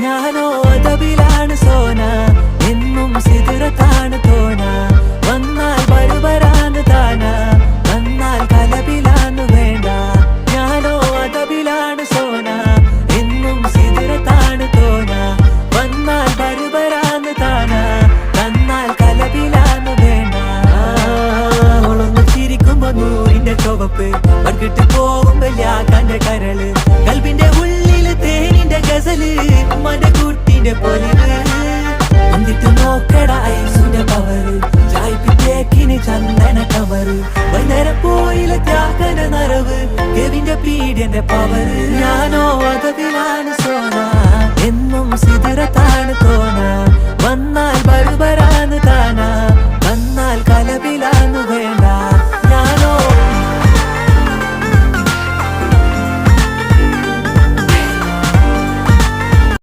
ഞാനോ അതബിലാണ് സോന, എന്നും സിദറത്താണ് തോന. വന്നാൽ ബർബരാണ് താന, വന്നാൽ കലബിലാണ് വേണ്ട. ഞാനോ അതബിലാണ് സോന, എന്നും സിദറത്താണ് തോന. വന്നാൽ ബർബരാണ് താന, വന്നാൽ കലബിലാണ് വേണ്ട. അവളൊന്ന് ചിരിക്കുമ്പോ നൂറിന്റെ ചുവപ്പ്, പങ്കിട്ട് പോകുമ്പോ യാക്കാന്റെ കരള്. കൽബിന്റെ ഉള്ളില് തേനിന്റെ ഗസല്, മടകൂട്ടിന്റെ പൊലിവ്. എന്നിട്ട് നോക്കട ഐസുന്റെ പവറ്, ചായ്പിറ്റേക്കിന് ചന്ദന കവറ്. വൈകുന്നേരം പോയിലെ ത്യാഗന നരവ്, കെവിന്റെ പീഡിയന്റെ പവറ്. ഞാനോ അതബിലാണ് സോന.